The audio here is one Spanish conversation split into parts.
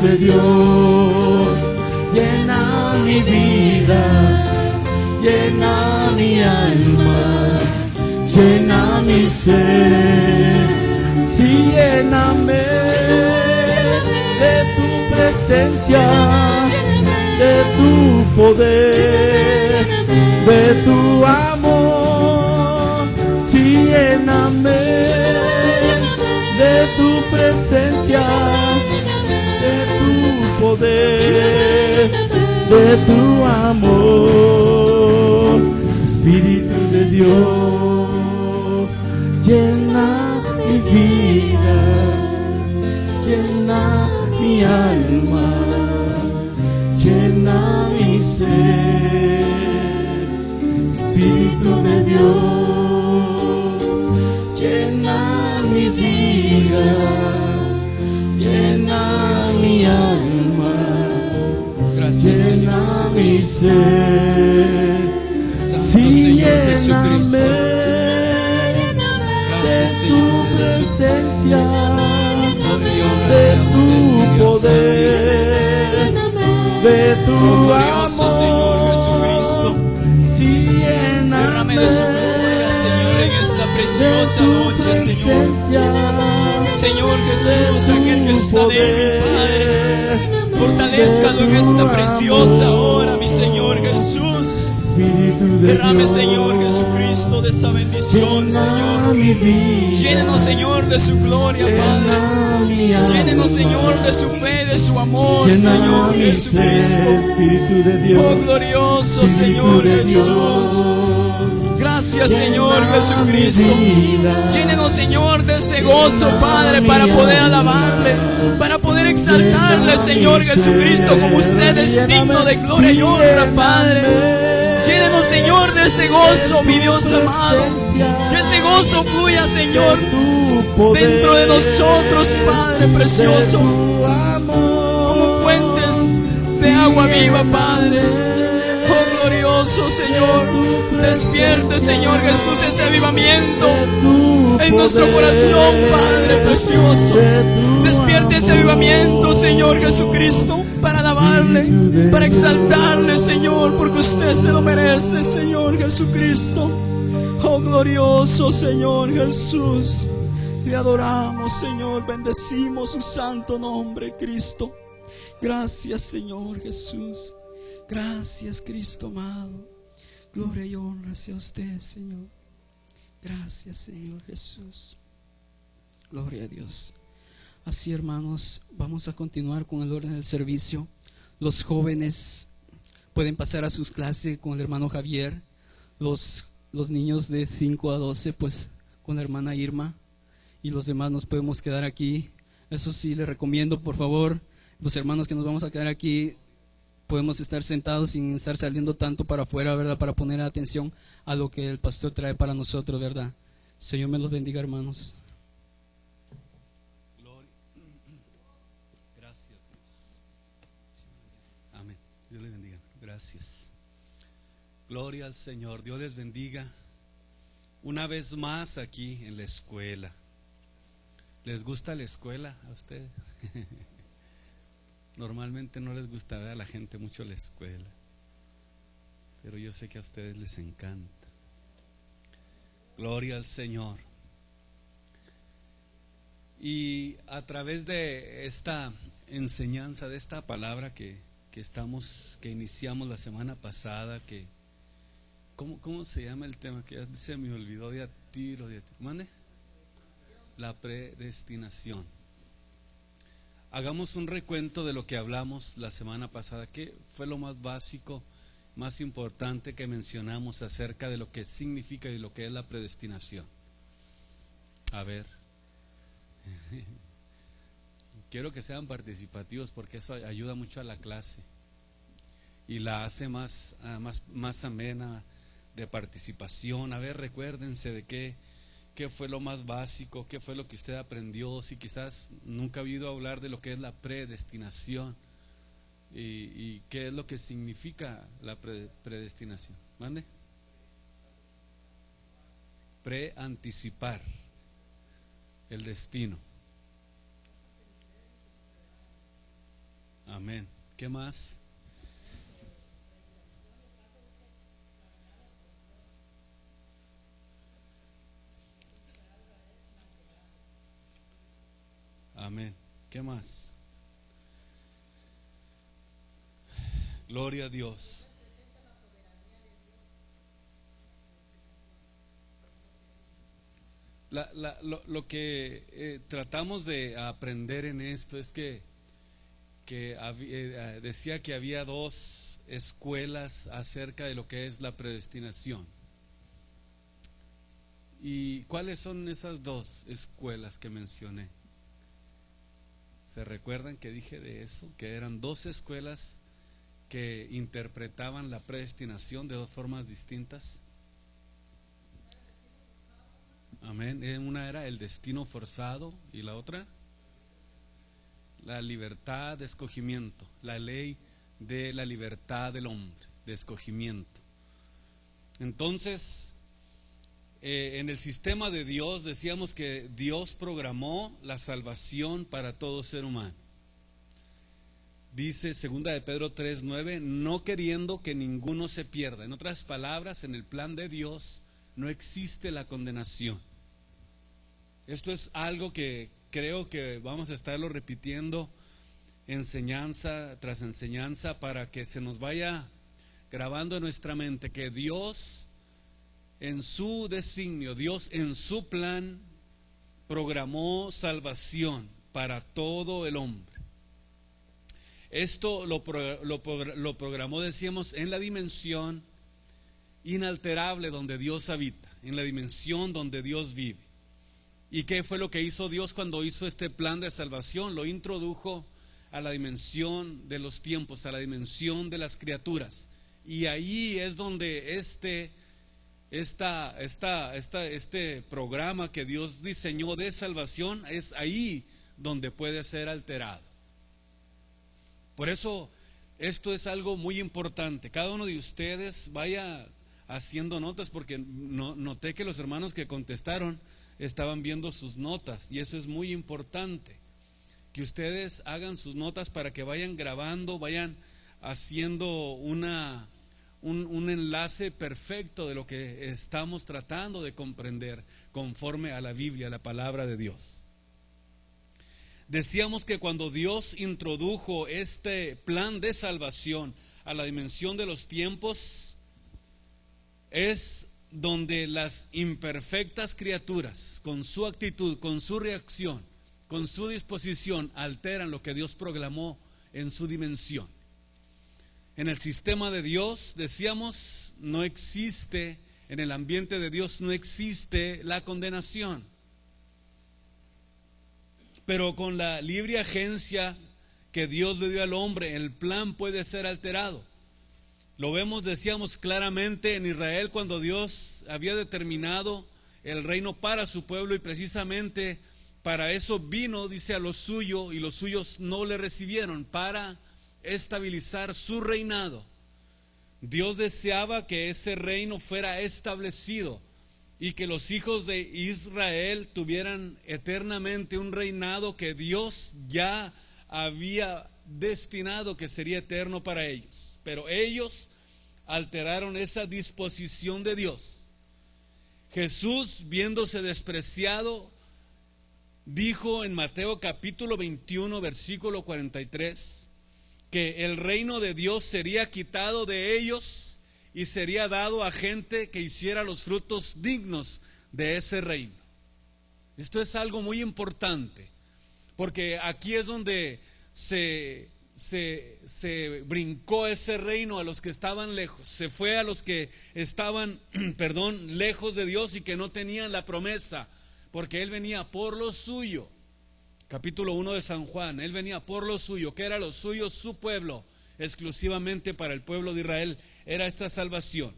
de Dios, llena mi vida, llena mi alma, llena mi ser. Sí, lléname de tu presencia, de tu poder, de tu amor. Sí, lléname de tu presencia, de tu poder, de tu amor. Espíritu de Dios, llena mi vida, llena mi alma, llena mi ser. Espíritu de Dios, llena mi vida, llena mi alma, Gracias, llena Señor mi Jesucristo. ser. Santo Sí, Señor Jesucristo. lléname Gracias, de tu Señor Jesús. presencia, Gloria y honra de sea tu usted, mi Dios poder, de tu glorioso Señor amor. Jesucristo. Sí, Derrame lléname de su gloria, Señor, en esta de preciosa tu noche, Señor. presencia, Señor de Jesús, tu aquel que está débil, Padre, poder, fortalézcalo en de tu esta preciosa amor. hora, mi Señor Jesús. Espíritu de Derrame, Dios, Señor Jesucristo, de esa bendición, llena Señor. mi vida, Llénenos, Señor, de su gloria, Padre. llena mi alma, Llénenos, Señor, de su fe, de su amor, llena Señor mi ser. Jesucristo. Espíritu de Dios, Oh, glorioso Espíritu Señor de Jesús. Dios, Gracias, llena Señor mi Jesucristo. vida, Llénenos, Señor, de ese gozo, Padre, para poder alabarle, para poder exaltarle, Señor Jesucristo, como usted es digno de gloria y honra, Padre. Llénenos, Señor, de ese gozo, mi Dios amado. Que ese gozo fluya, Señor, dentro de nosotros, Padre precioso, como fuentes de agua viva, Padre. Oh, glorioso Señor, despierte, Señor Jesús, ese avivamiento en nuestro corazón, Padre precioso. Despierte ese avivamiento, Señor Jesucristo, para alabarle, para exaltarle, Señor, porque usted se lo merece, Señor Jesucristo. Oh, glorioso Señor Jesús, le adoramos, Señor, bendecimos su santo nombre, Cristo. Gracias, Señor Jesús. Gracias, Cristo amado. Gloria y honra sea usted, Señor. Gracias, Señor Jesús. Gloria a Dios. Así, hermanos, vamos a continuar con el orden del servicio. Los jóvenes pueden pasar a sus clases con el hermano Javier. Los niños de 5 a 12 pues con la hermana Irma. Y los demás nos podemos quedar aquí. Eso sí, les recomiendo, por favor, los hermanos que nos vamos a quedar aquí, podemos estar sentados sin estar saliendo tanto para afuera, ¿verdad? Para poner atención a lo que el pastor trae para nosotros, ¿verdad? Señor me los bendiga, hermanos. Gloria. Gracias, Dios. Amén. Dios les bendiga. Gracias. Gloria al Señor. Dios les bendiga. Una vez más aquí en la escuela. ¿Les gusta la escuela a ustedes? Normalmente no les gusta ver a la gente mucho la escuela, pero yo sé que a ustedes les encanta. Gloria al Señor. Y a través de esta enseñanza, de esta palabra que iniciamos la semana pasada, que ¿cómo se llama el tema? Que ya se me olvidó de a tiro. ¿Mande? La predestinación. Hagamos un recuento de lo que hablamos la semana pasada. ¿Qué fue lo más básico, más importante que mencionamos acerca de lo que significa y lo que es la predestinación? A ver. Quiero que sean participativos porque eso ayuda mucho a la clase y la hace más amena, de participación. A ver, recuérdense de qué fue lo más básico, qué fue lo que usted aprendió, si quizás nunca ha oído hablar de lo que es la predestinación y qué es lo que significa la predestinación. ¿Mande? Preanticipar el destino. Amén. ¿Qué más? Amén. ¿Qué más? Gloria a Dios. Lo que tratamos de aprender en esto es que decía que había dos escuelas acerca de lo que es la predestinación. ¿Y cuáles son esas dos escuelas que mencioné? ¿Se recuerdan que dije de eso? Que eran dos escuelas que interpretaban la predestinación de dos formas distintas. Amén. Una era el destino forzado y la otra la libertad de escogimiento, la ley de la libertad del hombre, de escogimiento. Entonces, en el sistema de Dios decíamos que Dios programó la salvación para todo ser humano. Dice 2 de Pedro 3:9, no queriendo que ninguno se pierda. En otras palabras, en el plan de Dios no existe la condenación. Esto es algo que creo que vamos a estarlo repitiendo enseñanza tras enseñanza para que se nos vaya grabando en nuestra mente que Dios en su designio, Dios en su plan programó salvación para todo el hombre. Esto lo programó, decíamos, en la dimensión inalterable donde Dios habita, en la dimensión donde Dios vive. ¿Y qué fue lo que hizo Dios cuando hizo este plan de salvación? Lo introdujo a la dimensión de los tiempos, a la dimensión de las criaturas. Y ahí es donde este programa que Dios diseñó de salvación, es ahí donde puede ser alterado. Por eso esto es algo muy importante. Cada uno de ustedes vaya haciendo notas, porque noté que los hermanos que contestaron estaban viendo sus notas, y eso es muy importante, que ustedes hagan sus notas para que vayan grabando, vayan haciendo un enlace perfecto de lo que estamos tratando de comprender conforme a la Biblia, a la palabra de Dios. Decíamos que cuando Dios introdujo este plan de salvación a la dimensión de los tiempos, es donde las imperfectas criaturas, con su actitud, con su reacción, con su disposición, alteran lo que Dios programó en su dimensión. En el sistema de Dios, decíamos, no existe, en el ambiente de Dios no existe la condenación. Pero con la libre agencia que Dios le dio al hombre, el plan puede ser alterado. Lo vemos, decíamos, claramente en Israel cuando Dios había determinado el reino para su pueblo, y precisamente para eso vino, dice, a lo suyo, y los suyos no le recibieron, para estabilizar su reinado. Dios deseaba que ese reino fuera establecido y que los hijos de Israel tuvieran eternamente un reinado que Dios ya había destinado que sería eterno para ellos. Pero ellos alteraron esa disposición de Dios. Jesús, viéndose despreciado, dijo en Mateo capítulo 21, versículo 43, que el reino de Dios sería quitado de ellos y sería dado a gente que hiciera los frutos dignos de ese reino. Esto es algo muy importante, porque aquí es donde se brincó ese reino a los que estaban lejos, se fue a los que estaban, lejos de Dios y que no tenían la promesa, porque Él venía por lo suyo. Capítulo 1 de San Juan, Él venía por lo suyo. ¿Qué era lo suyo? Su pueblo. Exclusivamente para el pueblo de Israel era esta salvación.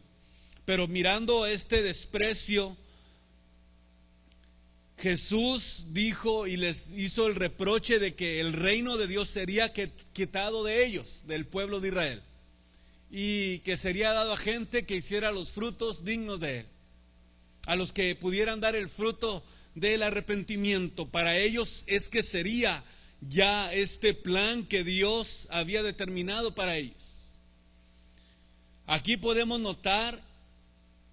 Pero mirando este desprecio, Jesús dijo y les hizo el reproche de que el reino de Dios sería quitado de ellos, del pueblo de Israel, y que sería dado a gente que hiciera los frutos dignos de Él, a los que pudieran dar el fruto del arrepentimiento. Para ellos es que sería ya este plan que Dios había determinado para ellos. Aquí podemos notar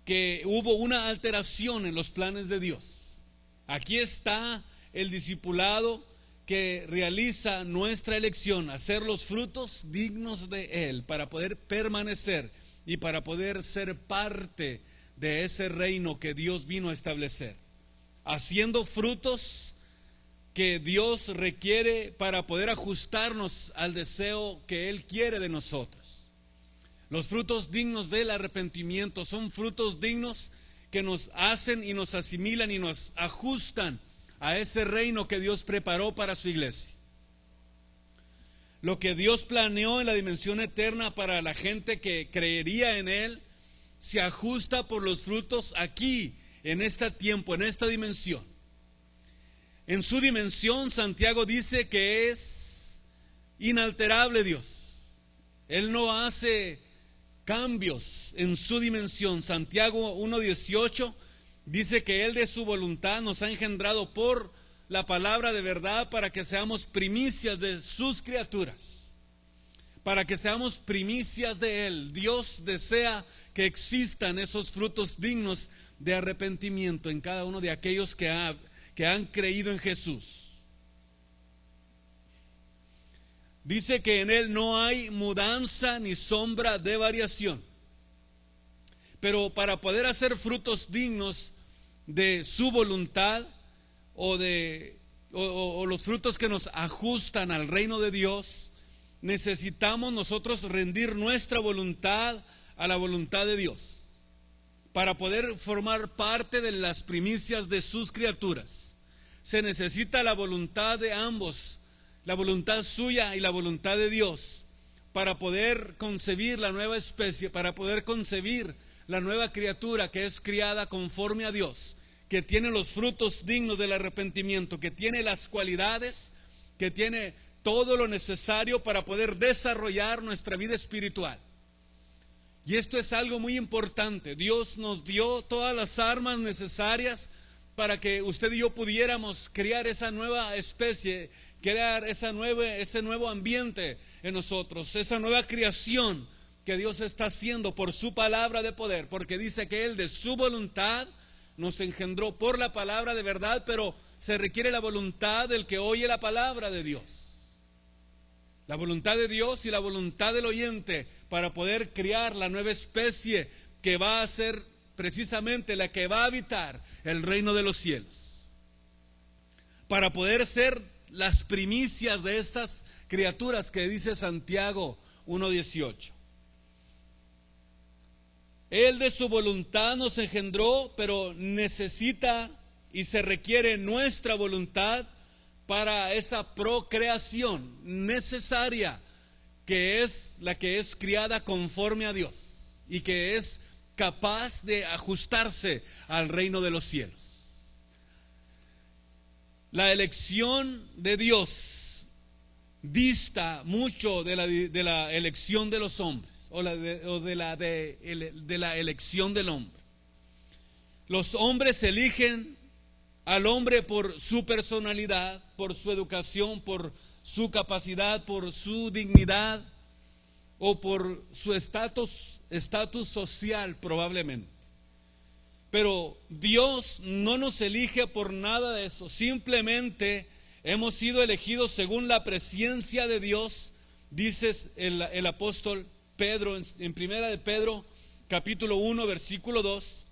que hubo una alteración en los planes de Dios. Aquí está el discipulado que realiza nuestra elección, hacer los frutos dignos de Él para poder permanecer y para poder ser parte de ese reino que Dios vino a establecer, haciendo frutos que Dios requiere para poder ajustarnos al deseo que Él quiere de nosotros. Los frutos dignos del arrepentimiento son frutos dignos que nos hacen y nos asimilan y nos ajustan a ese reino que Dios preparó para su iglesia. Lo que Dios planeó en la dimensión eterna para la gente que creería en Él se ajusta por los frutos aquí, en este tiempo, en esta dimensión. En su dimensión, Santiago dice que es inalterable Dios. Él no hace cambios en su dimensión. Santiago 1:18 dice que Él de su voluntad nos ha engendrado por la palabra de verdad para que seamos primicias de sus criaturas, para que seamos primicias de Él. Dios desea que existan esos frutos dignos de arrepentimiento en cada uno de aquellos que han creído en Jesús. Dice que en Él no hay mudanza ni sombra de variación. Pero para poder hacer frutos dignos de su voluntad o los frutos que nos ajustan al reino de Dios, necesitamos nosotros rendir nuestra voluntad a la voluntad de Dios para poder formar parte de las primicias de sus criaturas. Se necesita la voluntad de ambos, la voluntad suya y la voluntad de Dios, para poder concebir la nueva especie, para poder concebir la nueva criatura que es criada conforme a Dios, que tiene los frutos dignos del arrepentimiento, que tiene las cualidades, que tiene todo lo necesario para poder desarrollar nuestra vida espiritual. Y esto es algo muy importante. Dios nos dio todas las armas necesarias para que usted y yo pudiéramos crear esa nueva especie, crear ese nuevo ambiente en nosotros, esa nueva creación que Dios está haciendo por su palabra de poder, porque dice que Él de su voluntad nos engendró por la palabra de verdad, pero se requiere la voluntad del que oye la palabra de Dios. La voluntad de Dios y la voluntad del oyente para poder crear la nueva especie que va a ser precisamente la que va a habitar el reino de los cielos. Para poder ser las primicias de estas criaturas que dice Santiago 1:18. Él de su voluntad nos engendró, pero necesita y se requiere nuestra voluntad para esa procreación necesaria, que es la que es criada conforme a Dios y que es capaz de ajustarse al reino de los cielos. La elección de Dios dista mucho de la elección de los hombres o de la elección del hombre. Los hombres eligen al hombre por su personalidad, por su educación, por su capacidad, por su dignidad o por su estatus social probablemente. Pero Dios no nos elige por nada de eso. Simplemente hemos sido elegidos según la presciencia de Dios. Dice el apóstol Pedro en primera de Pedro capítulo 1 versículo 2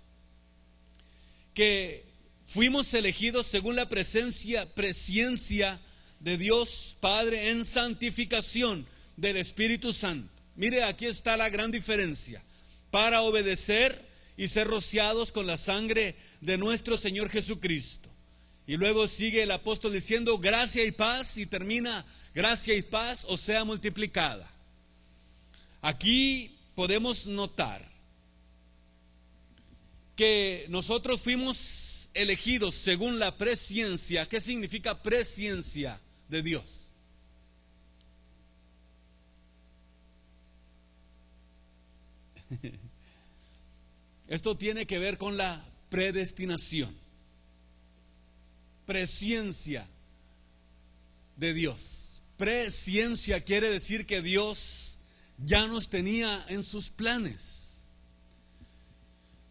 que fuimos elegidos según la presciencia de Dios Padre en santificación del Espíritu Santo. Mire, aquí está la gran diferencia. Para obedecer y ser rociados con la sangre de nuestro Señor Jesucristo. Y luego sigue el apóstol diciendo gracia y paz, y termina gracia y paz os sea multiplicada. Aquí podemos notar que nosotros fuimos elegidos según la presciencia. ¿Qué significa presciencia de Dios? Esto tiene que ver con la predestinación. Presciencia de Dios. Presciencia quiere decir que Dios ya nos tenía en sus planes,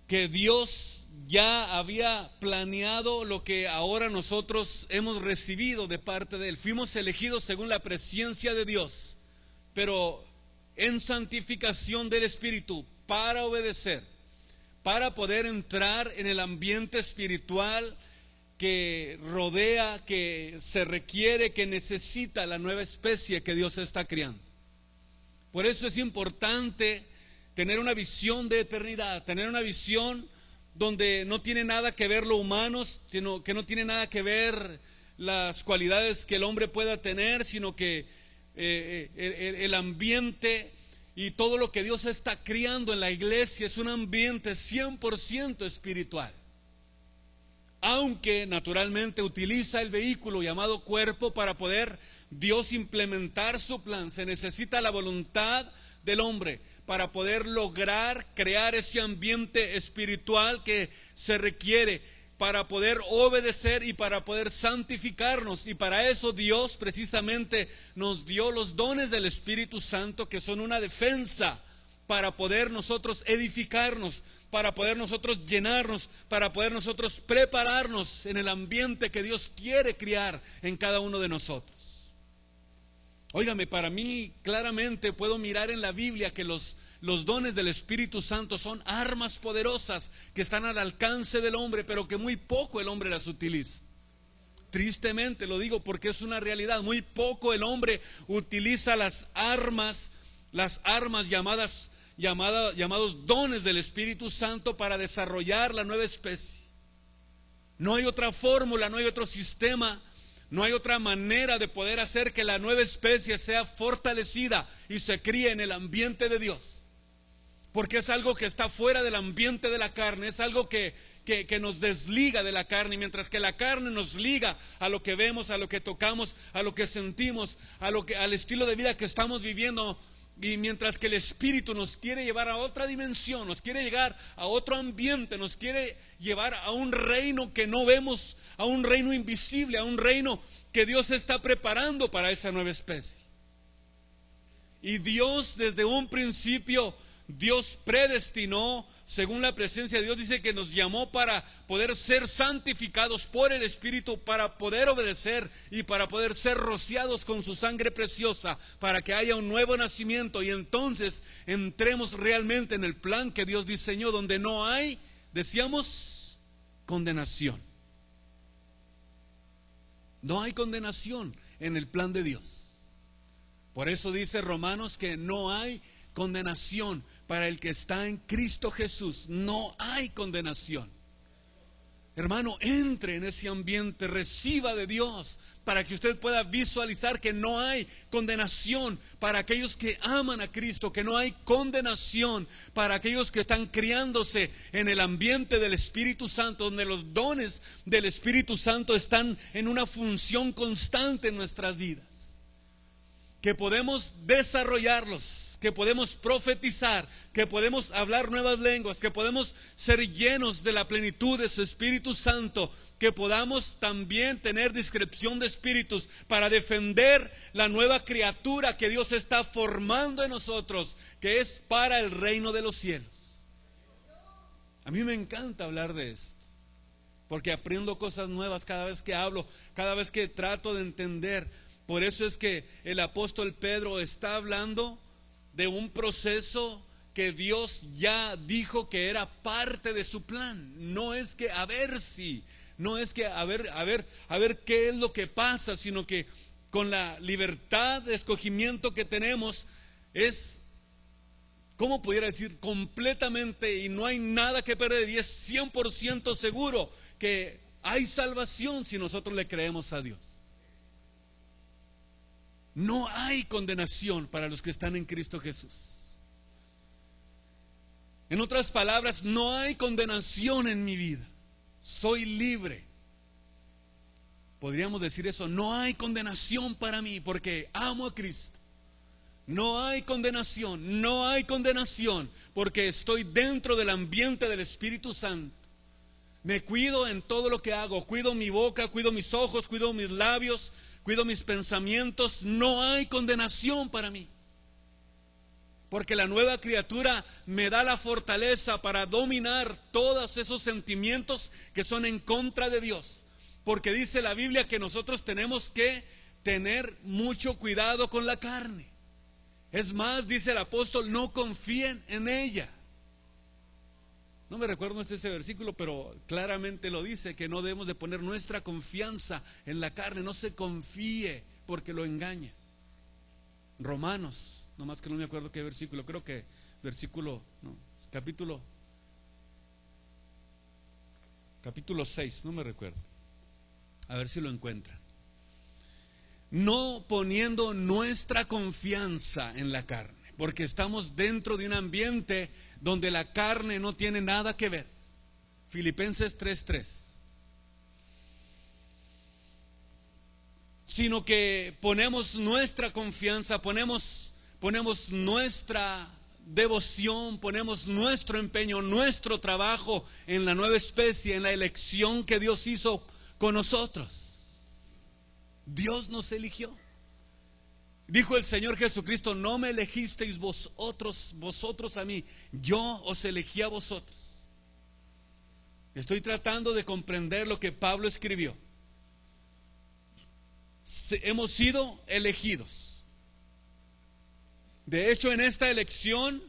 que Dios ya había planeado lo que ahora nosotros hemos recibido de parte de Él. Fuimos elegidos según la presciencia de Dios, pero en santificación del Espíritu, para obedecer, para poder entrar en el ambiente espiritual que rodea, que se requiere, que necesita la nueva especie que Dios está creando. Por eso es importante tener una visión de eternidad, tener una visión donde no tiene nada que ver lo humano, sino que no tiene nada que ver las cualidades que el hombre pueda tener, sino que el ambiente y todo lo que Dios está creando en la iglesia es un ambiente 100% espiritual. Aunque naturalmente utiliza el vehículo llamado cuerpo para poder Dios implementar su plan, se necesita la voluntad del hombre para poder lograr crear ese ambiente espiritual que se requiere para poder obedecer y para poder santificarnos. Y para eso Dios precisamente nos dio los dones del Espíritu Santo, que son una defensa para poder nosotros edificarnos, para poder nosotros llenarnos, para poder nosotros prepararnos en el ambiente que Dios quiere crear en cada uno de nosotros. Óigame, para mí claramente puedo mirar en la Biblia que los dones del Espíritu Santo son armas poderosas que están al alcance del hombre, pero que muy poco el hombre las utiliza. Tristemente lo digo porque es una realidad. Muy poco el hombre utiliza las armas llamados dones del Espíritu Santo para desarrollar la nueva especie. No hay otra fórmula, no hay otro sistema, no hay otra manera de poder hacer que la nueva especie sea fortalecida y se críe en el ambiente de Dios. Porque es algo que está fuera del ambiente de la carne, es algo que nos desliga de la carne, y mientras que la carne nos liga a lo que vemos, a lo que tocamos, a lo que sentimos, al estilo de vida que estamos viviendo. Y mientras que el Espíritu nos quiere llevar a otra dimensión, nos quiere llegar a otro ambiente, nos quiere llevar a un reino que no vemos, a un reino invisible, a un reino que Dios está preparando para esa nueva especie. Y Dios desde un principio, Dios predestinó, según la presencia de Dios, dice que nos llamó para poder ser santificados por el Espíritu, para poder obedecer y para poder ser rociados con su sangre preciosa, para que haya un nuevo nacimiento y entonces entremos realmente en el plan que Dios diseñó, donde no hay, decíamos, condenación. No hay condenación en el plan de Dios. Por eso dice Romanos que no hay condenación para el que está en Cristo Jesús. No hay condenación. Hermano, entre en ese ambiente, reciba de Dios para que usted pueda visualizar que no hay condenación para aquellos que aman a Cristo, que no hay condenación para aquellos que están criándose en el ambiente del Espíritu Santo, donde los dones del Espíritu Santo están en una función constante en nuestras vidas, que podemos desarrollarlos, que podemos profetizar, que podemos hablar nuevas lenguas, que podemos ser llenos de la plenitud de su Espíritu Santo, que podamos también tener discreción de espíritus para defender la nueva criatura que Dios está formando en nosotros, que es para el reino de los cielos. A mí me encanta hablar de esto, porque aprendo cosas nuevas cada vez que hablo, cada vez que trato de entender. Por eso es que el apóstol Pedro está hablando de un proceso que Dios ya dijo que era parte de su plan. No es que a ver si, no es que a ver qué es lo que pasa, sino que con la libertad de escogimiento que tenemos es, ¿cómo pudiera decir? Completamente, y no hay nada que perder, y es 100% seguro que hay salvación si nosotros le creemos a Dios. No hay condenación para los que están en Cristo Jesús. En otras palabras, no hay condenación en mi vida. Soy libre. Podríamos decir eso, no hay condenación para mí porque amo a Cristo. No hay condenación porque estoy dentro del ambiente del Espíritu Santo. Me cuido en todo lo que hago, cuido mi boca, cuido mis ojos, cuido mis labios, cuido mis pensamientos, no hay condenación para mí. Porque la nueva criatura me da la fortaleza para dominar todos esos sentimientos que son en contra de Dios. Porque dice la Biblia que nosotros tenemos que tener mucho cuidado con la carne. Es más, dice el apóstol, no confíen en ella. No me recuerdo ese versículo, pero claramente lo dice, que no debemos de poner nuestra confianza en la carne. No se confíe porque lo engaña. Romanos, nomás que no me acuerdo qué versículo, creo que versículo, no, capítulo 6, no me recuerdo. A ver si lo encuentran. No poniendo nuestra confianza en la carne, porque estamos dentro de un ambiente donde la carne no tiene nada que ver. Filipenses 3:3. Sino que ponemos nuestra confianza, ponemos nuestra devoción, ponemos nuestro empeño, nuestro trabajo en la nueva especie, en la elección que Dios hizo con nosotros. Dios nos eligió. Dijo el Señor Jesucristo: no me elegisteis vosotros a mí, yo os elegí a vosotros. Estoy tratando de comprender lo que Pablo escribió. Hemos sido elegidos. De hecho, en esta elección,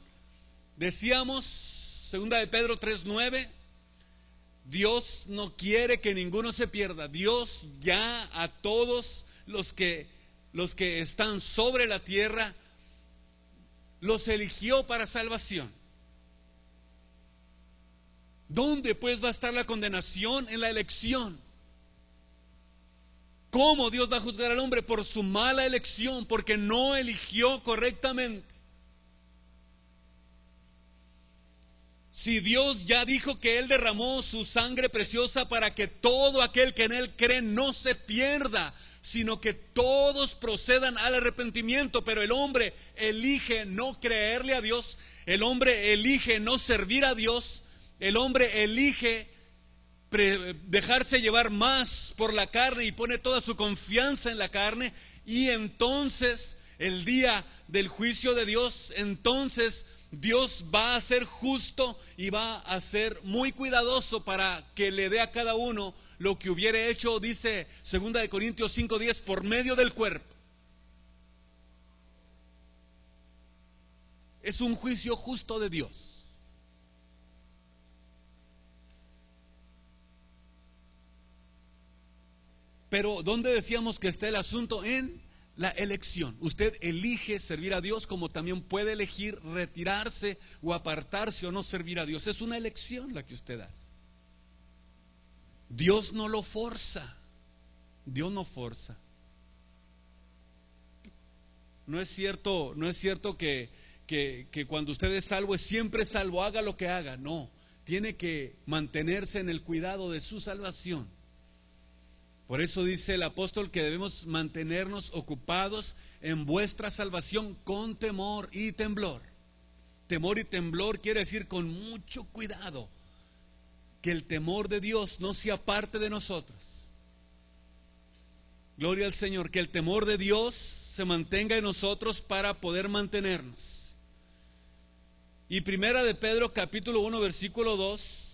decíamos, segunda de Pedro 3:9, Dios no quiere que ninguno se pierda. Dios ya a todos los que están sobre la tierra los eligió para salvación. ¿Dónde pues va a estar la condenación? En la elección. ¿Cómo Dios va a juzgar al hombre? Por su mala elección, porque no eligió correctamente. Si Dios ya dijo que Él derramó su sangre preciosa para que todo aquel que en Él cree no se pierda, sino que todos procedan al arrepentimiento, pero el hombre elige no creerle a Dios, el hombre elige no servir a Dios, el hombre elige dejarse llevar más por la carne y pone toda su confianza en la carne, y entonces el día del juicio de Dios, entonces Dios va a ser justo y va a ser muy cuidadoso para que le dé a cada uno lo que hubiere hecho, dice 2 de Corintios 5:10, por medio del cuerpo. Es un juicio justo de Dios. Pero ¿dónde decíamos que está el asunto? En la elección. Usted elige servir a Dios, como también puede elegir retirarse o apartarse o no servir a Dios. Es una elección la que usted hace. Dios no lo forza. Dios no forza. No es cierto que cuando usted es salvo es siempre salvo, haga lo que haga. No, tiene que mantenerse en el cuidado de su salvación. Por eso dice el apóstol que debemos mantenernos ocupados en vuestra salvación con temor y temblor. Temor y temblor quiere decir con mucho cuidado, que el temor de Dios no sea parte de nosotros. Gloria al Señor, que el temor de Dios se mantenga en nosotros para poder mantenernos. Y primera de Pedro capítulo 1 versículo 2.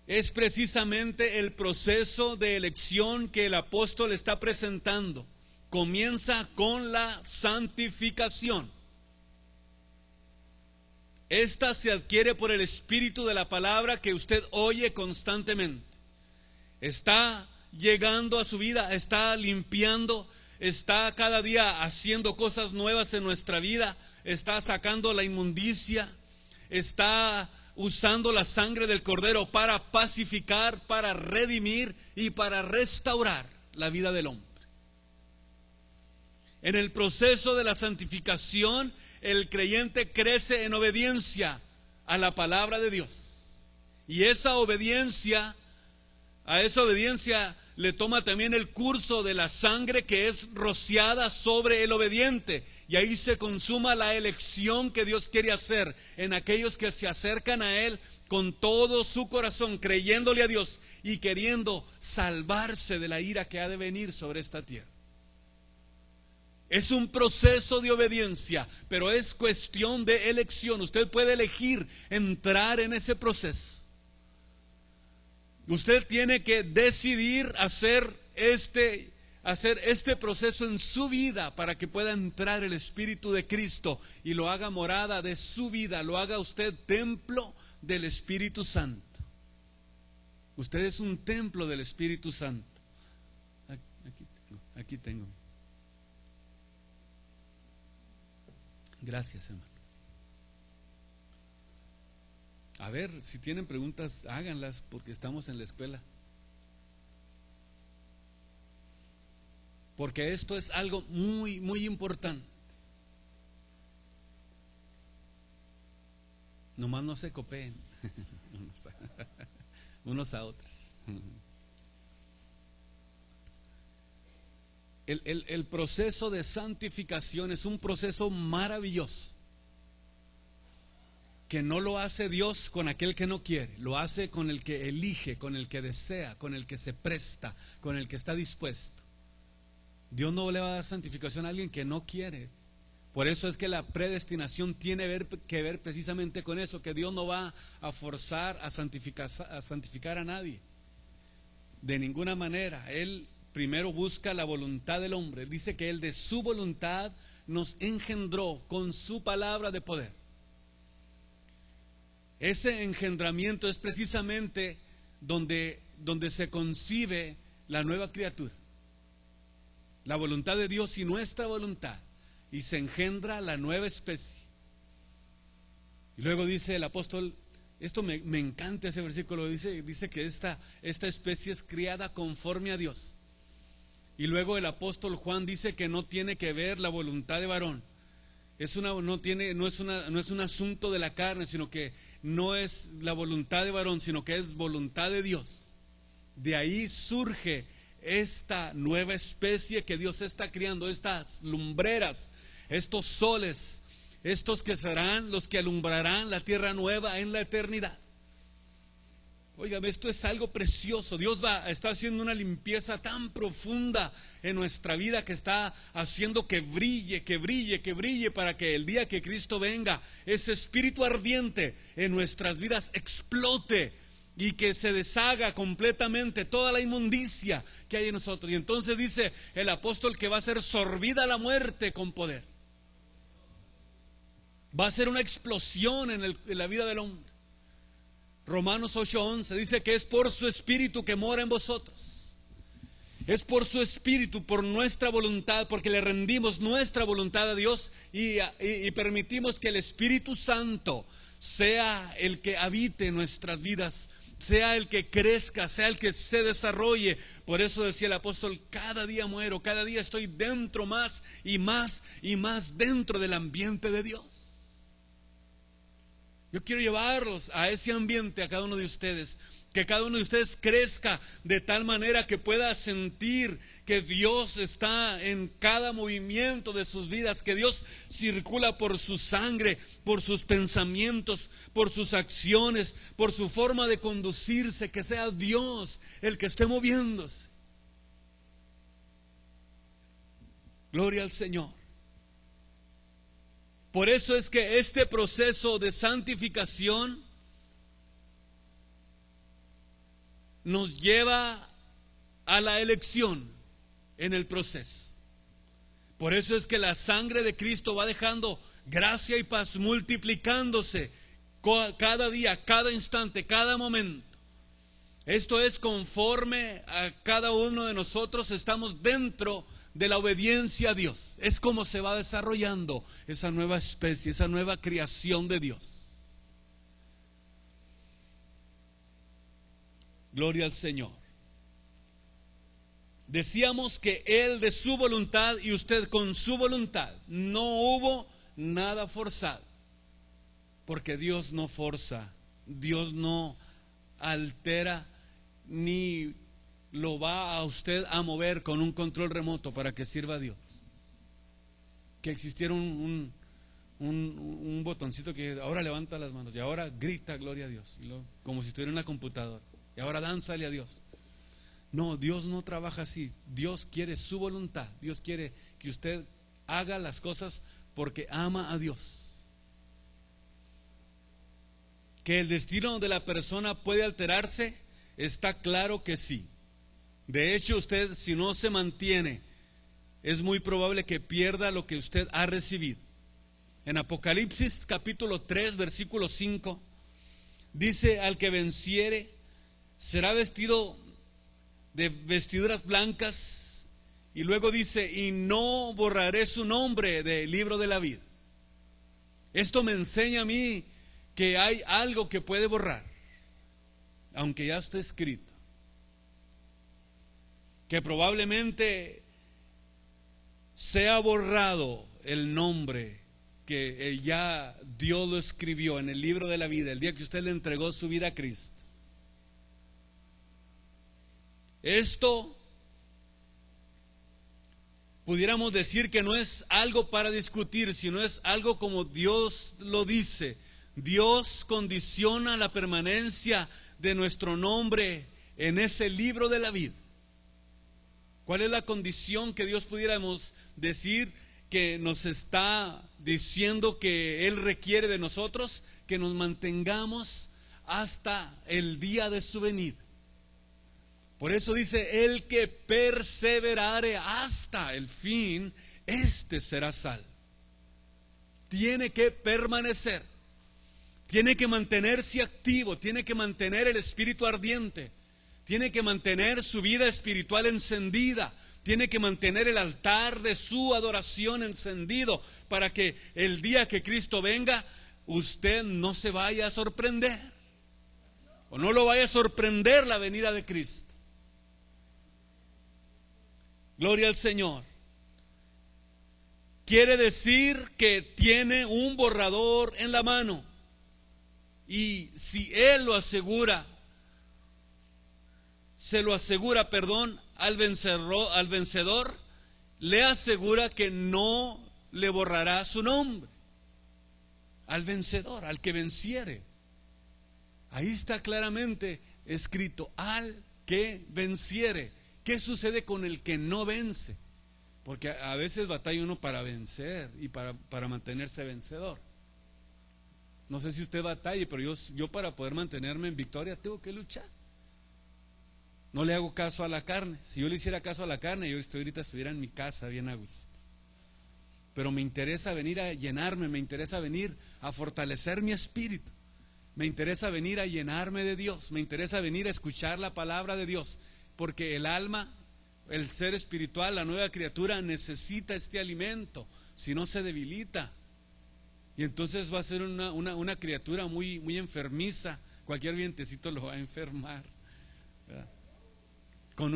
Es precisamente el proceso de elección que el apóstol está presentando. Comienza con la santificación. Esta se adquiere por el espíritu de la palabra que usted oye constantemente. Está llegando a su vida, está limpiando, está cada día haciendo cosas nuevas en nuestra vida, está sacando la inmundicia, está usando la sangre del Cordero para pacificar, para redimir y para restaurar la vida del hombre. En el proceso de la santificación, el creyente crece en obediencia a la palabra de Dios. Y esa obediencia a esa obediencia le toma también el curso de la sangre que es rociada sobre el obediente. Y ahí se consuma la elección que Dios quiere hacer en aquellos que se acercan a Él con todo su corazón, creyéndole a Dios y queriendo salvarse de la ira que ha de venir sobre esta tierra. Es un proceso de obediencia, pero es cuestión de elección. Usted puede elegir entrar en ese proceso. Usted tiene que decidir hacer este proceso en su vida para que pueda entrar el Espíritu de Cristo y lo haga morada de su vida, lo haga usted templo del Espíritu Santo. Usted es un templo del Espíritu Santo. Aquí tengo. Gracias, hermano. A ver, si tienen preguntas, háganlas, porque estamos en la escuela. Porque esto es algo muy, muy importante. Nomás no se copeen unos a otros. El proceso de santificación es un proceso maravilloso, que no lo hace Dios con aquel que no quiere, lo hace con el que elige, con el que desea, con el que se presta, con el que está dispuesto. Dios no le va a dar santificación a alguien que no quiere. Por eso es que la predestinación tiene que ver precisamente con eso, que Dios no va a forzar a santificar a nadie, de ninguna manera. Él primero busca la voluntad del hombre. Dice que Él de su voluntad nos engendró con su palabra de poder. Ese engendramiento es precisamente donde se concibe la nueva criatura, la voluntad de Dios y nuestra voluntad, y se engendra la nueva especie. Y luego dice el apóstol, esto me encanta ese versículo, dice que esta especie es criada conforme a Dios. Y luego el apóstol Juan dice que no tiene que ver la voluntad de varón. No es un asunto de la carne, sino que no es la voluntad de varón, sino que es voluntad de Dios. De ahí surge esta nueva especie que Dios está criando, estas lumbreras, estos soles, estos que serán los que alumbrarán la tierra nueva en la eternidad. Óigame, esto es algo precioso. Dios está haciendo una limpieza tan profunda en nuestra vida, que está haciendo que brille, que brille, que brille, para que el día que Cristo venga, ese espíritu ardiente en nuestras vidas explote y que se deshaga completamente toda la inmundicia que hay en nosotros. Y entonces dice el apóstol que va a ser sorbida la muerte con poder. Va a ser una explosión en la vida del hombre. Romanos 8:11 dice que es por su espíritu que mora en vosotros. Es por su espíritu, por nuestra voluntad, porque le rendimos nuestra voluntad a Dios y permitimos que el Espíritu Santo sea el que habite en nuestras vidas, sea el que crezca, sea el que se desarrolle. Por eso decía el apóstol, cada día muero, cada día estoy dentro más y más y más dentro del ambiente de Dios. Yo quiero llevarlos a ese ambiente, a cada uno de ustedes, que cada uno de ustedes crezca de tal manera que pueda sentir que Dios está en cada movimiento de sus vidas, que Dios circula por su sangre, por sus pensamientos, por sus acciones, por su forma de conducirse, que sea Dios el que esté moviéndose. Gloria al Señor. Por eso es que este proceso de santificación nos lleva a la elección en el proceso. Por eso es que la sangre de Cristo va dejando gracia y paz, multiplicándose cada día, cada instante, cada momento. Esto es conforme a cada uno de nosotros estamos dentro de la obediencia a Dios. Es como se va desarrollando esa nueva especie, esa nueva creación de Dios. Gloria al Señor. Decíamos que Él de su voluntad y usted con su voluntad. No hubo nada forzado, porque Dios no forza, Dios no altera ni lo va a usted a mover con un control remoto para que sirva a Dios. Que existiera un botoncito que ahora levanta las manos y ahora grita gloria a Dios, como si estuviera en una computadora, y ahora dánzale a Dios. No, Dios no trabaja así. Dios quiere su voluntad. Dios quiere que usted haga las cosas porque ama a Dios. Que el destino de la persona puede alterarse, está claro que sí. De hecho, usted, si no se mantiene, es muy probable que pierda lo que usted ha recibido. En Apocalipsis capítulo 3 versículo 5 dice: al que venciere será vestido de vestiduras blancas, y luego dice: y no borraré su nombre del libro de la vida. Esto me enseña a mí que hay algo que puede borrar, aunque ya está escrito, que probablemente sea borrado el nombre que ya Dios lo escribió en el libro de la vida el día que usted le entregó su vida a Cristo. Esto pudiéramos decir que no es algo para discutir, sino es algo como Dios lo dice. Dios condiciona la permanencia de nuestro nombre en ese libro de la vida. ¿Cuál es la condición que Dios pudiéramos decir que nos está diciendo que Él requiere de nosotros? Que nos mantengamos hasta el día de su venida. Por eso dice: el que perseverare hasta el fin, este será salvo. Tiene que permanecer, tiene que mantenerse activo, tiene que mantener el espíritu ardiente, tiene que mantener su vida espiritual encendida, tiene que mantener el altar de su adoración encendido, para que el día que Cristo venga, usted no se vaya a sorprender, o no lo vaya a sorprender la venida de Cristo. Gloria al Señor. Quiere decir que tiene un borrador en la mano, y si Él lo asegura, se lo asegura, al vencedor, le asegura que no le borrará su nombre. Al vencedor, al que venciere. Ahí está claramente escrito: al que venciere. ¿Qué sucede con el que no vence? Porque a veces batalla uno para vencer y para mantenerse vencedor. No sé si usted batalle, pero yo para poder mantenerme en victoria tengo que luchar. No le hago caso a la carne. Si yo le hiciera caso a la carne, yo ahorita estuviera en mi casa bien a gusto. Pero me interesa venir a llenarme, me interesa venir a fortalecer mi espíritu, me interesa venir a llenarme de Dios, me interesa venir a escuchar la palabra de Dios, porque el alma, el ser espiritual, la nueva criatura necesita este alimento, si no se debilita. Y entonces va a ser una criatura muy, muy enfermiza. Cualquier vientecito lo va a enfermar, ¿verdad? Con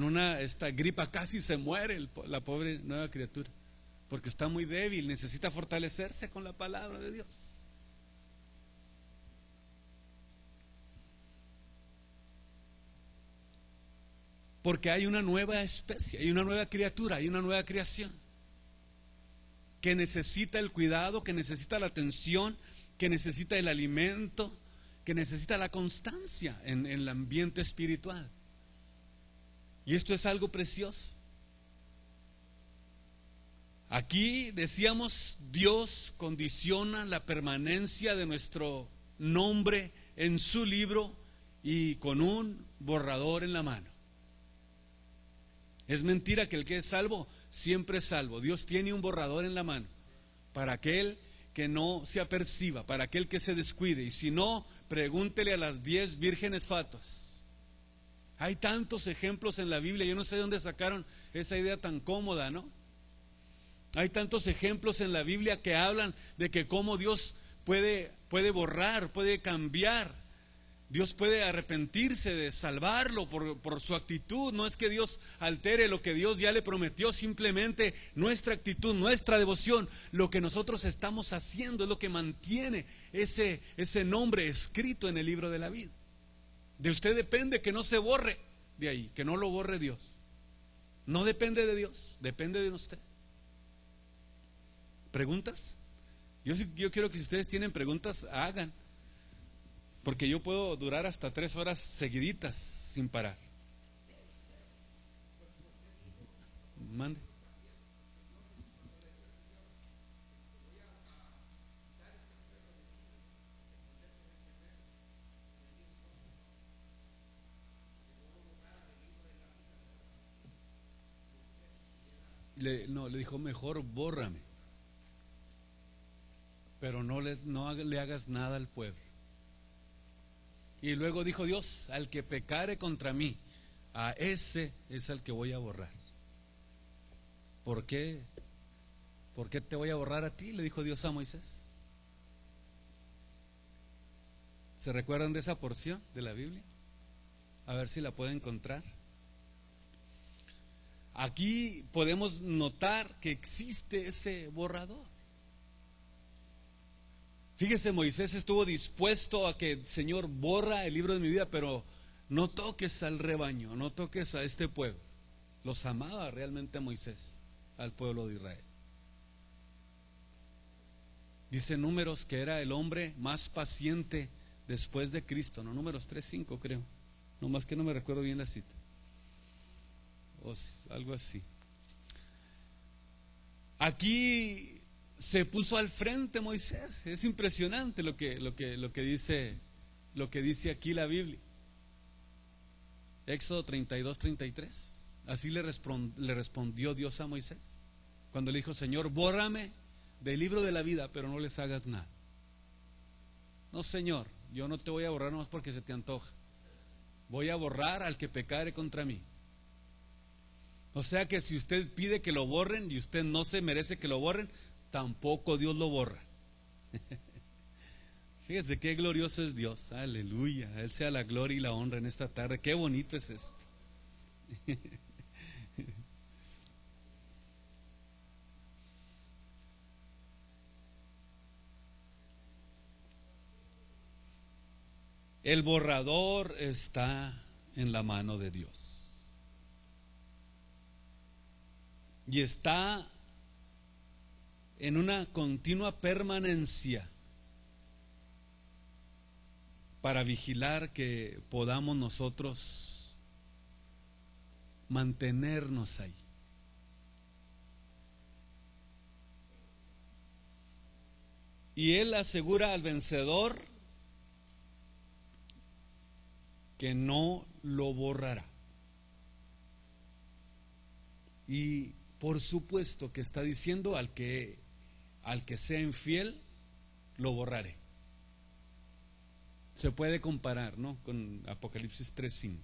una esta gripa casi se muere la pobre nueva criatura, porque está muy débil, necesita fortalecerse con la palabra de Dios. Porque hay una nueva especie, hay una nueva criatura, hay una nueva creación que necesita el cuidado, que necesita la atención, que necesita el alimento, que necesita la constancia en el ambiente espiritual. Y esto es algo precioso. Aquí decíamos, Dios condiciona la permanencia de nuestro nombre en su libro y con un borrador en la mano. Es mentira que el que es salvo siempre es salvo. Dios tiene un borrador en la mano para aquel que no se aperciba, para aquel que se descuide. Y si no, pregúntele a las 10 vírgenes fatuas. Hay tantos ejemplos en la Biblia. Yo no sé de dónde sacaron esa idea tan cómoda, ¿no? Hay tantos ejemplos en la Biblia que hablan de que cómo Dios puede borrar, puede cambiar Dios puede arrepentirse de salvarlo por su actitud. No es que Dios altere lo que Dios ya le prometió, simplemente nuestra actitud, nuestra devoción, lo que nosotros estamos haciendo es lo que mantiene ese nombre escrito en el libro de la vida. De usted depende que no se borre de ahí, que no lo borre Dios. No depende de Dios, depende de usted. ¿Preguntas? Yo quiero que si ustedes tienen preguntas, hagan. Porque yo puedo durar hasta 3 horas seguiditas sin parar. Mande. Le dijo, mejor bórrame, pero no le hagas nada al pueblo. Y luego dijo Dios, al que pecare contra mí, a ese es al que voy a borrar. ¿Por qué? ¿Por qué te voy a borrar a ti?, le dijo Dios a Moisés. ¿Se recuerdan de esa porción de la Biblia? A ver si la pueden encontrar. Aquí podemos notar que existe ese borrador. Fíjese, Moisés estuvo dispuesto a que Señor borra el libro de mi vida, pero no toques al rebaño, no toques a este pueblo. Los amaba realmente Moisés, al pueblo de Israel. Dice Números que era el hombre más paciente después de Cristo, no, Números 3:5 creo, no más que no me recuerdo bien la cita, o algo así. Aquí se puso al frente Moisés. Es impresionante lo que dice aquí la Biblia. Éxodo 32:33. Así le respondió Dios a Moisés cuando le dijo, Señor, bórrame del libro de la vida, pero no les hagas nada. No, Señor, yo no te voy a borrar nomás porque se te antoja. Voy a borrar al que pecare contra mí. O sea que si usted pide que lo borren y usted no se merece que lo borren, tampoco Dios lo borra. Fíjese qué glorioso es Dios. Aleluya. A Él sea la gloria y la honra en esta tarde. Qué bonito es esto. El borrador está en la mano de Dios. Y está en una continua permanencia para vigilar que podamos nosotros mantenernos ahí. Y Él asegura al vencedor que no lo borrará. Y por supuesto que está diciendo al que sea infiel, lo borraré. Se puede comparar, ¿no?, con Apocalipsis 3:5.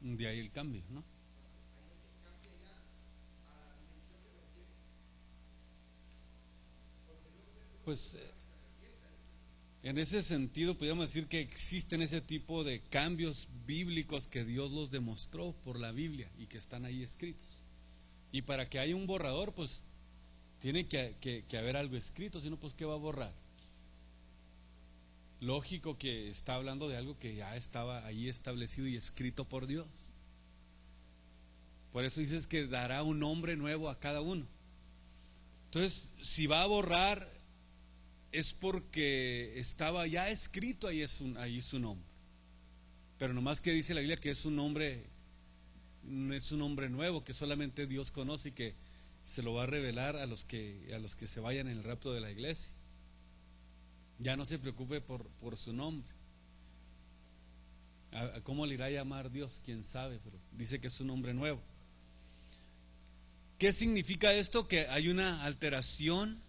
De ahí el cambio, ¿no? Pues en ese sentido podríamos decir que existen ese tipo de cambios bíblicos que Dios los demostró por la Biblia y que están ahí escritos. Y para que haya un borrador, pues tiene que haber algo escrito, si no, pues ¿qué va a borrar? lógico que está hablando de algo que ya estaba ahí establecido y escrito por Dios. Por eso dices que dará un nombre nuevo a cada uno. Entonces, si va a borrar, es porque estaba ya escrito ahí su nombre. Pero nomás que dice la Biblia que es un nombre nuevo, que solamente Dios conoce y que se lo va a revelar a los que se vayan en el rapto de la iglesia. Ya no se preocupe por su nombre. ¿A cómo le irá a llamar Dios? Quién sabe, pero dice que es un nombre nuevo. ¿Qué significa esto? Que hay una alteración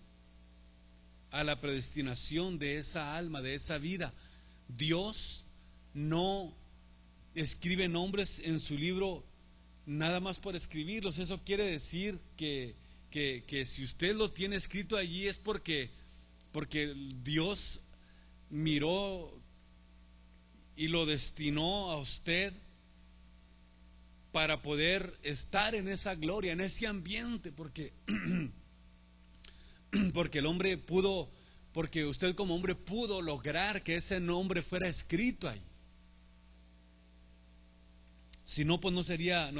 a la predestinación de esa alma, de esa vida. Dios no escribe nombres en su libro nada más por escribirlos. Eso quiere decir que si usted lo tiene escrito allí es porque Dios miró y lo destinó a usted para poder estar en esa gloria, en ese ambiente, porque el hombre pudo, porque usted como hombre pudo lograr que ese nombre fuera escrito ahí. Si no, pues no sería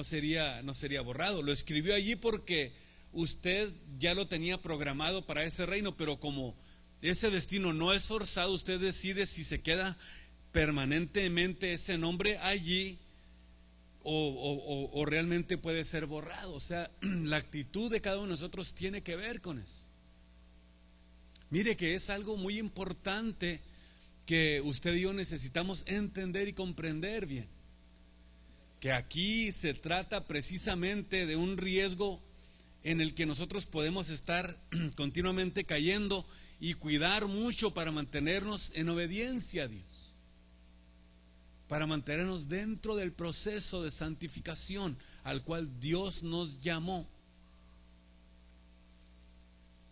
borrado. Lo escribió allí porque usted ya lo tenía programado para ese reino, pero como ese destino no es forzado, usted decide si se queda permanentemente ese nombre allí o realmente puede ser borrado. O sea, la actitud de cada uno de nosotros tiene que ver con eso. Mire que es algo muy importante que usted y yo necesitamos entender y comprender bien. Que aquí se trata precisamente de un riesgo en el que nosotros podemos estar continuamente cayendo y cuidar mucho para mantenernos en obediencia a Dios, para mantenernos dentro del proceso de santificación al cual Dios nos llamó.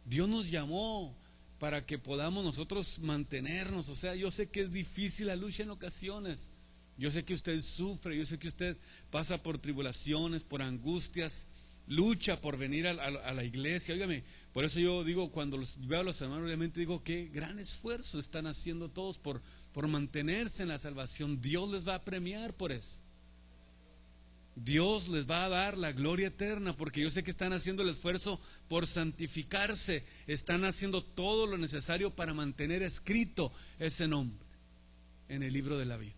Dios nos llamó para que podamos nosotros mantenernos. O sea, yo sé que es difícil la lucha en ocasiones. Yo sé que usted sufre, yo sé que usted pasa por tribulaciones, por angustias, lucha por venir a la iglesia. Óigame, por eso yo digo, cuando veo a los hermanos, realmente digo, qué gran esfuerzo están haciendo todos por mantenerse en la salvación. Dios les va a premiar por eso. Dios les va a dar la gloria eterna, porque yo sé que están haciendo el esfuerzo por santificarse, están haciendo todo lo necesario para mantener escrito ese nombre en el libro de la vida.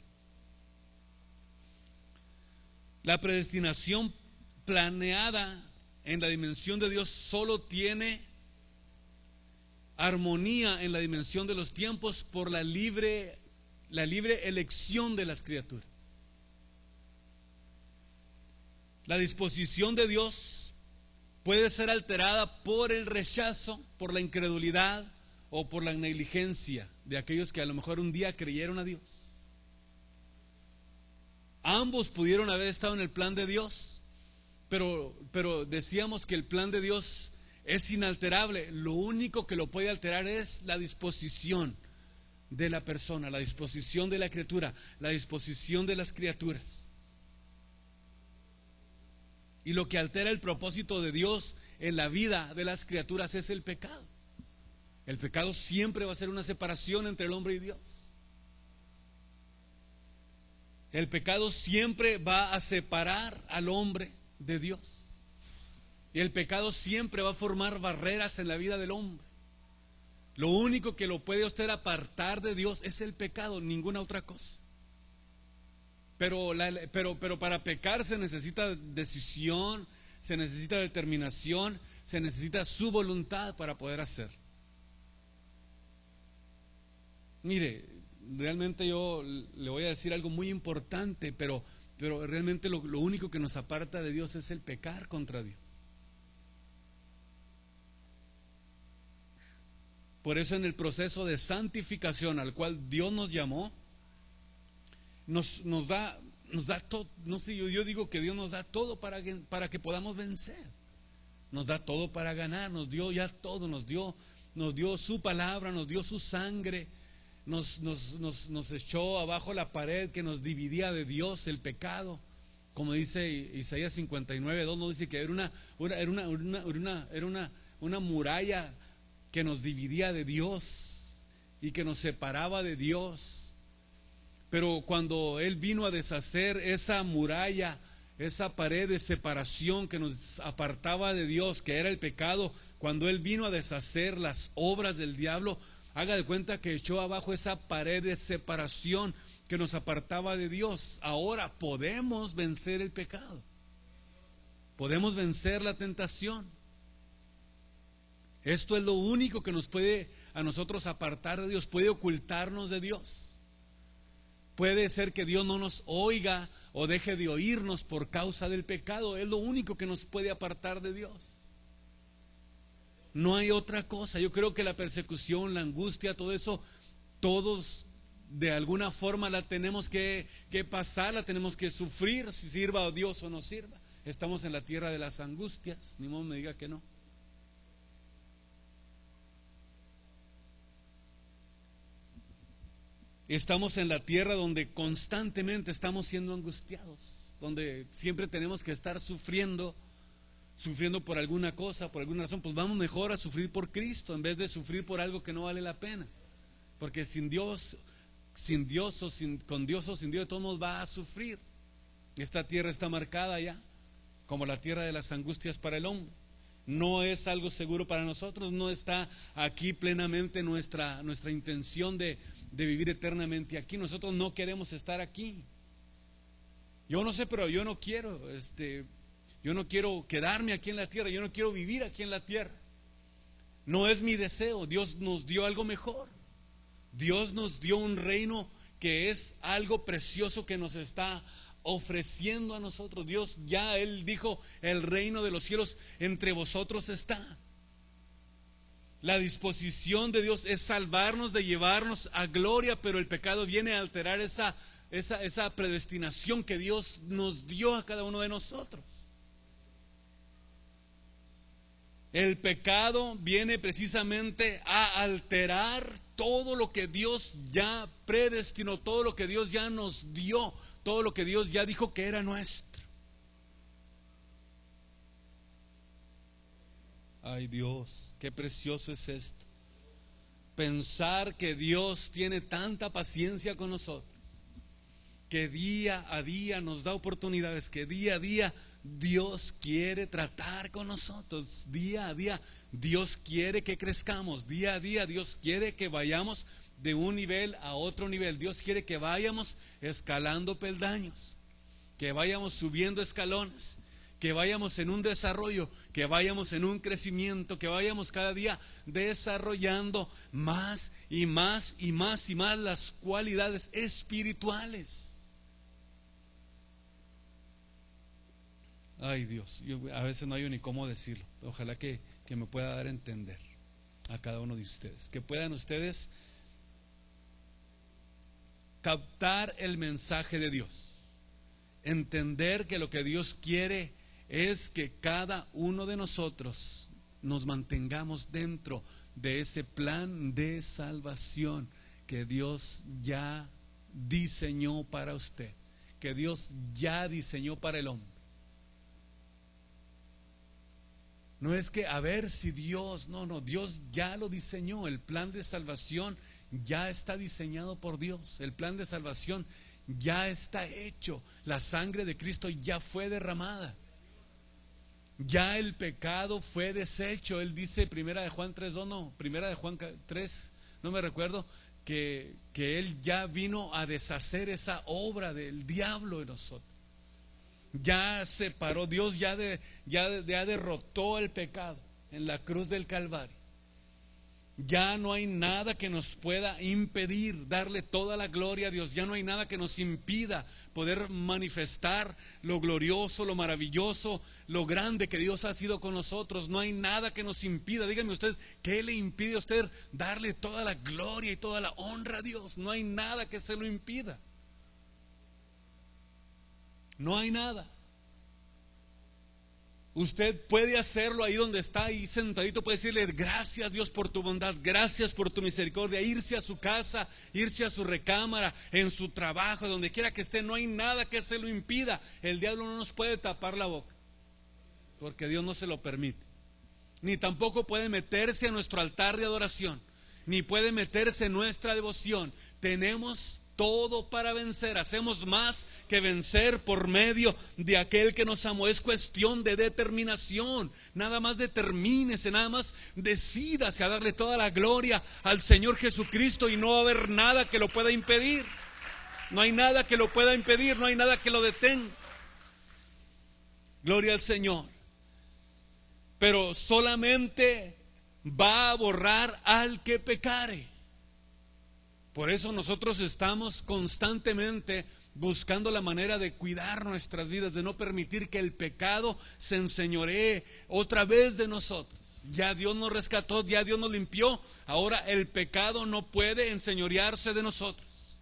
La predestinación planeada en la dimensión de Dios solo tiene armonía en la dimensión de los tiempos por la libre elección de las criaturas. La disposición de Dios puede ser alterada por el rechazo, por la incredulidad o por la negligencia de aquellos que a lo mejor un día creyeron a Dios. Ambos pudieron haber estado en el plan de Dios, pero decíamos que el plan de Dios es inalterable. Lo único que lo puede alterar es la disposición de la persona, la disposición de la criatura, la disposición de las criaturas. Y lo que altera el propósito de Dios en la vida de las criaturas es el pecado. El pecado siempre va a ser una separación entre el hombre y Dios. El pecado siempre va a separar al hombre de Dios. Y el pecado siempre va a formar barreras en la vida del hombre. Lo único que lo puede usted apartar de Dios es el pecado, ninguna otra cosa. Pero para pecar se necesita decisión, se necesita determinación, se necesita su voluntad para poder hacer. Mire, realmente yo le voy a decir algo muy importante, pero realmente lo único que nos aparta de Dios es el pecar contra Dios. Por eso en el proceso de santificación al cual Dios nos llamó, nos da todo. No sé, yo digo que Dios nos da todo para que podamos vencer. Nos da todo para ganar, nos dio ya todo, nos dio su palabra, nos dio su sangre. Nos echó abajo la pared que nos dividía de Dios, el pecado. Como dice Isaías 59:2, nos dice que era una muralla que nos dividía de Dios. y que nos separaba de Dios. Pero cuando Él vino a deshacer esa muralla, esa pared de separación que nos apartaba de Dios, que era el pecado, cuando Él vino a deshacer las obras del diablo, haga de cuenta que echó abajo esa pared de separación que nos apartaba de Dios. Ahora podemos vencer el pecado, podemos vencer la tentación. Esto es lo único que nos puede a nosotros apartar de Dios, puede ocultarnos de Dios. Puede ser que Dios no nos oiga o deje de oírnos por causa del pecado. Es lo único que nos puede apartar de Dios. No hay otra cosa. Yo creo que la persecución, la angustia, todo eso, todos de alguna forma la tenemos que pasar, la tenemos que sufrir, si sirva a Dios o no sirva. Estamos en la tierra de las angustias, ni modo me diga que no. Estamos en la tierra donde constantemente estamos siendo angustiados, donde siempre tenemos que estar sufriendo por alguna cosa, por alguna razón. Pues vamos mejor a sufrir por Cristo en vez de sufrir por algo que no vale la pena. Porque con Dios o sin Dios, de todos modos va a sufrir. Esta tierra está marcada ya como la tierra de las angustias para el hombre. No es algo seguro para nosotros, no está aquí plenamente nuestra intención de vivir eternamente aquí. Nosotros no queremos estar aquí. Yo no sé, pero yo no quiero quedarme aquí en la tierra, yo no quiero vivir aquí en la tierra. No es mi deseo. Dios nos dio algo mejor. Dios nos dio un reino que es algo precioso que nos está ofreciendo a nosotros. Dios ya, Él dijo, el reino de los cielos entre vosotros está. La disposición de Dios es salvarnos, de llevarnos a gloria, pero el pecado viene a alterar esa predestinación que Dios nos dio a cada uno de nosotros. El pecado viene precisamente a alterar todo lo que Dios ya predestinó, todo lo que Dios ya nos dio, todo lo que Dios ya dijo que era nuestro. Ay Dios, qué precioso es esto. Pensar que Dios tiene tanta paciencia con nosotros, que día a día nos da oportunidades, que día a día Dios quiere tratar con nosotros. Día a día Dios quiere que crezcamos. Día a día Dios quiere que vayamos de un nivel a otro nivel. Dios quiere que vayamos escalando peldaños, que vayamos subiendo escalones, que vayamos en un desarrollo, que vayamos en un crecimiento, que vayamos cada día desarrollando más y más y más y más las cualidades espirituales. Ay Dios, yo a veces no hay ni cómo decirlo. Ojalá que me pueda dar a entender a cada uno de ustedes, que puedan ustedes captar el mensaje de Dios, entender que lo que Dios quiere es que cada uno de nosotros nos mantengamos dentro de ese plan de salvación que Dios ya diseñó para usted, que Dios ya diseñó para el hombre. No es que a ver si Dios, no, Dios ya lo diseñó. El plan de salvación ya está diseñado por Dios. El plan de salvación ya está hecho. La sangre de Cristo ya fue derramada. Ya el pecado fue deshecho. Él dice, primera de Juan 3, no me recuerdo, que Él ya vino a deshacer esa obra del diablo en nosotros. Ya separó, Dios ya derrotó el pecado en la cruz del Calvario. Ya no hay nada que nos pueda impedir darle toda la gloria a Dios. Ya no hay nada que nos impida poder manifestar lo glorioso, lo maravilloso, lo grande que Dios ha sido con nosotros. No hay nada que nos impida. Dígame usted, ¿qué le impide a usted darle toda la gloria y toda la honra a Dios? No hay nada que se lo impida. No hay nada. Usted puede hacerlo ahí donde está, ahí sentadito, puede decirle gracias Dios por tu bondad, gracias por tu misericordia, irse a su casa, irse a su recámara, en su trabajo, donde quiera que esté. No hay nada que se lo impida. El diablo no nos puede tapar la boca, porque Dios no se lo permite. Ni tampoco puede meterse a nuestro altar de adoración, ni puede meterse en nuestra devoción. Tenemos todo para vencer, hacemos más que vencer por medio de aquel que nos amó. Es cuestión de determinación. Nada más determínese, nada más decídase a darle toda la gloria al Señor Jesucristo y no va a haber nada que lo pueda impedir. No hay nada que lo pueda impedir, no hay nada que lo detenga. Gloria al Señor. Pero solamente va a borrar al que pecare. Por eso nosotros estamos constantemente buscando la manera de cuidar nuestras vidas, de no permitir que el pecado se enseñoree otra vez de nosotros. Ya Dios nos rescató, ya Dios nos limpió. Ahora el pecado no puede enseñorearse de nosotros.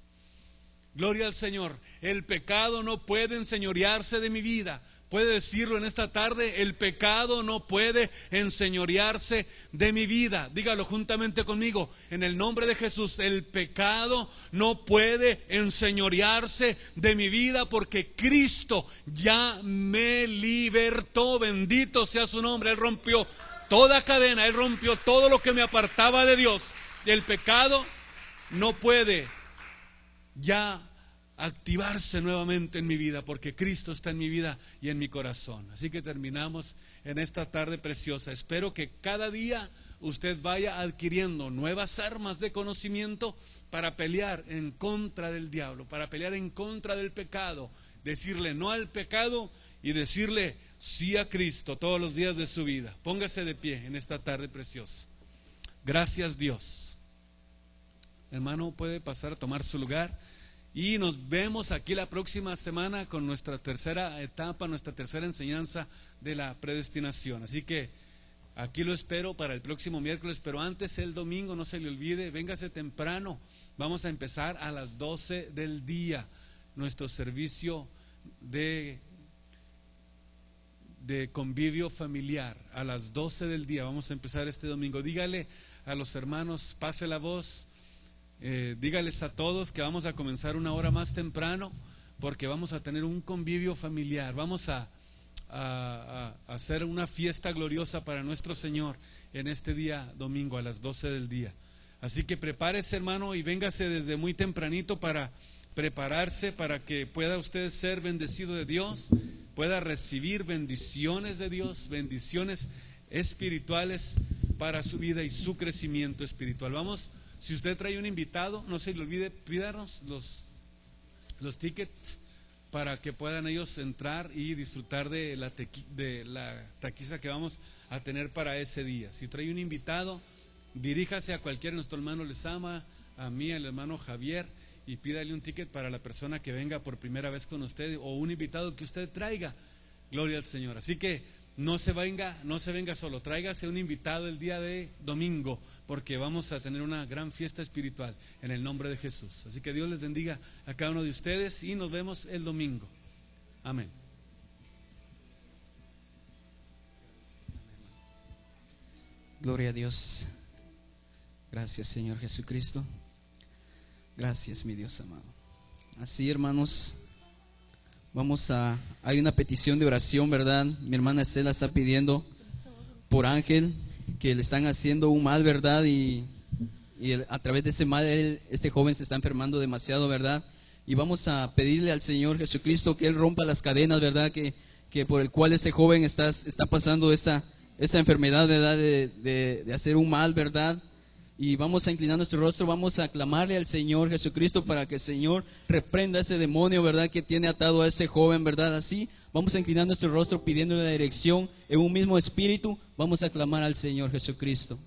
Gloria al Señor. El pecado no puede enseñorearse de mi vida. Puede decirlo en esta tarde: el pecado no puede enseñorearse de mi vida. Dígalo juntamente conmigo, en el nombre de Jesús: el pecado no puede enseñorearse de mi vida, porque Cristo ya me libertó. Bendito sea su nombre. Él rompió toda cadena, Él rompió todo lo que me apartaba de Dios. El pecado no puede ya activarse nuevamente en mi vida, porque Cristo está en mi vida y en mi corazón. Así que terminamos en esta tarde preciosa. Espero que cada día usted vaya adquiriendo nuevas armas de conocimiento para pelear en contra del diablo, para pelear en contra del pecado, decirle no al pecado y decirle sí a Cristo todos los días de su vida. Póngase de pie en esta tarde preciosa. Gracias, Dios. Hermano, puede pasar a tomar su lugar. Y nos vemos aquí la próxima semana con nuestra tercera etapa, nuestra tercera enseñanza de la predestinación. Así que aquí lo espero para el próximo miércoles, pero antes el domingo, no se le olvide, véngase temprano. Vamos a empezar a las 12 del día nuestro servicio de convivio familiar. A las 12 del día vamos a empezar este domingo. Dígale a los hermanos, pase la voz. Dígales a todos que vamos a comenzar una hora más temprano, porque vamos a tener un convivio familiar. Vamos a hacer una fiesta gloriosa para nuestro Señor en este día domingo a las 12 del día. Así que prepárese, hermano, y véngase desde muy tempranito para prepararse, para que pueda usted ser bendecido de Dios, pueda recibir bendiciones de Dios, bendiciones espirituales para su vida y su crecimiento espiritual. Vamos. Si usted trae un invitado, no se le olvide pídanos los tickets para que puedan ellos entrar y disfrutar de la taquiza que vamos a tener para ese día. Si trae un invitado, diríjase a cualquiera de nuestros hermanos les ama, a mí, al hermano Javier, y pídale un ticket para la persona que venga por primera vez con usted o un invitado que usted traiga. Gloria al Señor. Así que no se venga solo, tráigase un invitado el día de domingo, porque vamos a tener una gran fiesta espiritual en el nombre de Jesús. Así que Dios les bendiga a cada uno de ustedes y nos vemos el domingo. Amén. Gloria a Dios. Gracias, Señor Jesucristo. Gracias, mi Dios amado. Así, hermanos, hay una petición de oración, ¿verdad? Mi hermana Estela está pidiendo por Ángel, que le están haciendo un mal, ¿verdad? Y a través de ese mal, este joven se está enfermando demasiado, ¿verdad? Y vamos a pedirle al Señor Jesucristo que Él rompa las cadenas, ¿verdad? Que por el cual este joven está pasando esta enfermedad, ¿verdad? De hacer un mal, ¿verdad? Y vamos a inclinar nuestro rostro, vamos a clamarle al Señor Jesucristo para que el Señor reprenda ese demonio, ¿verdad?, que tiene atado a este joven, ¿verdad? Así, vamos a inclinar nuestro rostro pidiendo la dirección en un mismo espíritu. Vamos a clamar al Señor Jesucristo.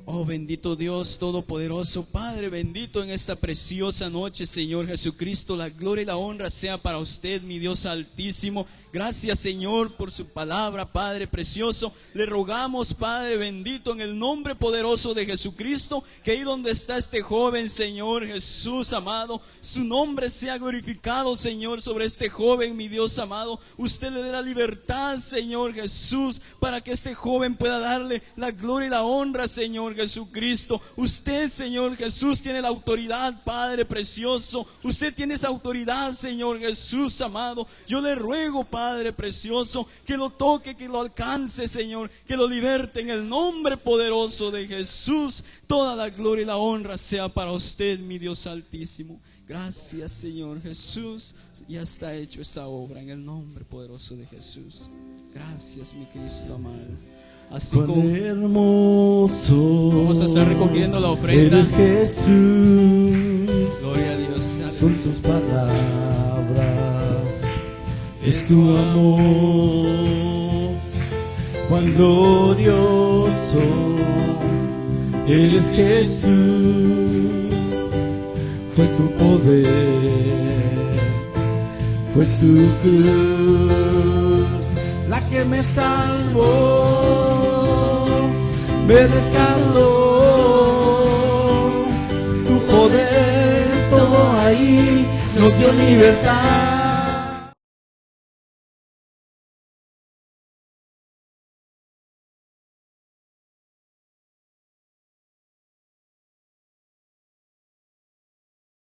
Oh, bendito Dios Todopoderoso, Padre bendito, en esta preciosa noche, Señor Jesucristo, la gloria y la honra sea para usted, mi Dios altísimo. Gracias, Señor, por su palabra, Padre precioso. Le rogamos, Padre bendito, en el nombre poderoso de Jesucristo, que ahí donde está este joven, Señor Jesús amado, su nombre sea glorificado, Señor, sobre este joven, mi Dios amado. Usted le dé la libertad, Señor Jesús, para que este joven pueda darle la gloria y la honra, Señor Señor Jesucristo. Usted, Señor Jesús, tiene la autoridad, Padre precioso. Usted tiene esa autoridad, Señor Jesús amado. Yo le ruego, Padre precioso, que lo toque, que lo alcance, Señor, que lo liberte en el nombre poderoso de Jesús. Toda la gloria y la honra sea para usted, mi Dios altísimo. Gracias, Señor Jesús. Ya está hecho esa obra en el nombre poderoso de Jesús. Gracias, mi Cristo amado. Así Cuán como hermoso vamos a estar recogiendo la ofrenda. eres, Jesús. Gloria a Dios. Son tus palabras, es tu amor. Cuán glorioso eres, Jesús. Fue tu poder, fue tu cruz la que me salvó, me rescató. Tu poder, todo ahí nos dio libertad.